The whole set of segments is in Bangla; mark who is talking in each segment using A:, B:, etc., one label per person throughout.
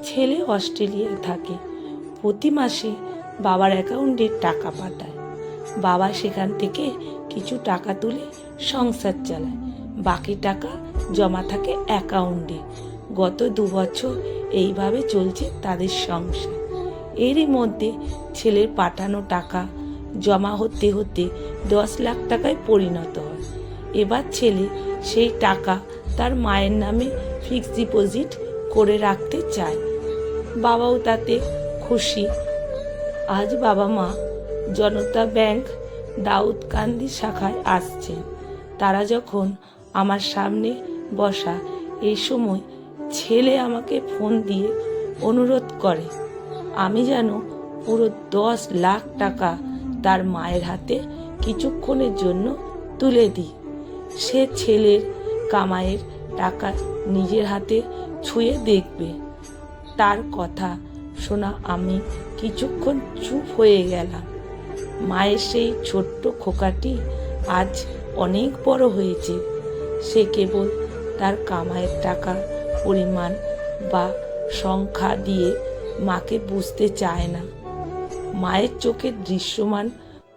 A: ছেলে অস্ট্রেলিয়ায় থাকে। প্রতি মাসে বাবার অ্যাকাউন্টে টাকা পাঠায়। বাবা সেখান থেকে কিছু টাকা তুলে সংসার চালায়, বাকি টাকা জমা থাকে অ্যাকাউন্টে। গত 2 বছর এইভাবে চলছে তাদের সংসার। এরই মধ্যে ছেলের পাঠানো টাকা জমা হতে হতে 10 লাখ টাকায় পরিণত হয়। এবার ছেলে সেই টাকা তার মায়ের নামে ফিক্সড ডিপোজিট করে রাখতে চায়। বাবাও তাতে খুশি। আজ বাবা মা জনতা ব্যাংক দাউদকান্দি শাখায় আসছেন। তারা যখন আমার সামনে বসা, এই সময় ছেলে আমাকে ফোন দিয়ে অনুরোধ করে আমি যেন পুরো 10 লাখ টাকা তার মায়ের হাতে কিছুক্ষণের জন্য তুলে দিই। সে ছেলের কামাইয়ের টাকা নিজের হাতে ছুঁয়ে দেখবে। তার কথা শোনা আমি কিছুক্ষণ চুপ হয়ে গেলাম। মায়ের সেই ছোট্ট খোকাটি আজ অনেক বড় হয়েছে। সে কেবল তার কামাইয়ের টাকা পরিমাণ বা সংখ্যা দিয়ে মাকে বুঝতে চায় না, মায়ের চোখে দৃশ্যমান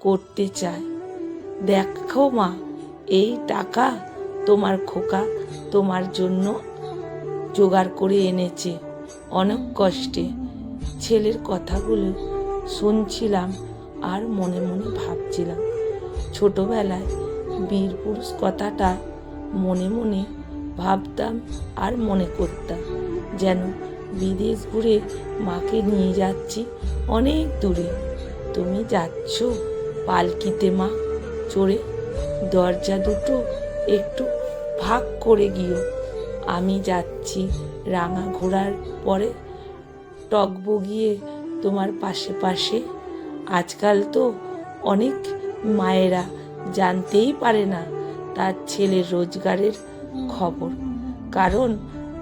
A: করতে চায়। দেখো মা, এই টাকা তোমার খোকা তোমার জন্য জোগাড় করে এনেছে অনেক কষ্টে। ছেলের কথাগুলো শুনছিলাম আর মনে মনে ভাবছিলাম, ছোটবেলায় বীরপুরুষ কথাটা মনে মনে ভাবতাম আর মনে করতাম, যেন বিদেশ ঘুরে মাকে নিয়ে যাচ্ছি অনেক দূরে। তুমি যাচ্ছ পালকিতে মা চড়ে, দরজা দুটো একটু ভাগ করে গিয়েও। আমি যাচ্ছি রাঙা ঘোড়ার পরে টগবগিয়ে তোমার পাশে পাশে। আজকাল তো অনেক মায়েরা জানতেই পারে না তার ছেলের রোজগারের খবর, কারণ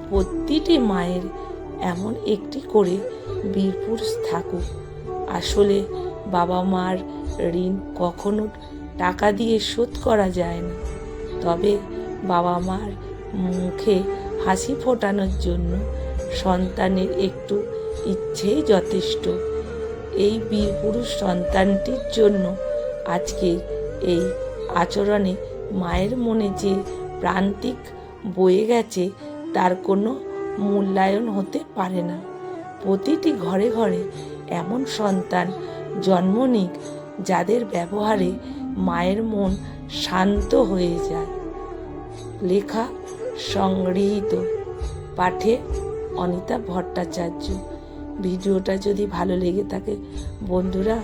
A: প্রতিটি মায়ের এমন একটি করে বীরপুরুষ থাকুক। আসলে বাবা মার ঋণ কখনো টাকা দিয়ে শোধ করা যায় না, তবে বাবা মার মুখে হাসি ফোটানোর জন্য সন্তানের একটু ইচ্ছেই যথেষ্ট। এই বীরপুরুষ সন্তানটির জন্য আজকে এই আচরণে মায়ের মনে যে প্রান্তিক বয়ে গেছে তার কোনো মূল্যায়ন হতে পারে না। প্রতিটি ঘরে ঘরে এমন সন্তান জন্ম নিক যাদের ব্যবহারে মায়ের মন শান্ত হয়ে যায়। লেখা সংগৃহীত, পাঠে অনিতা ভট্টাচার্য। ভিডিওটা যদি ভালো লেগে থাকে বন্ধুরা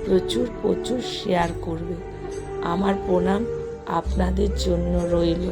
A: প্রচুর শেয়ার করবে। আমার প্রণাম আপনাদের জন্য রইল।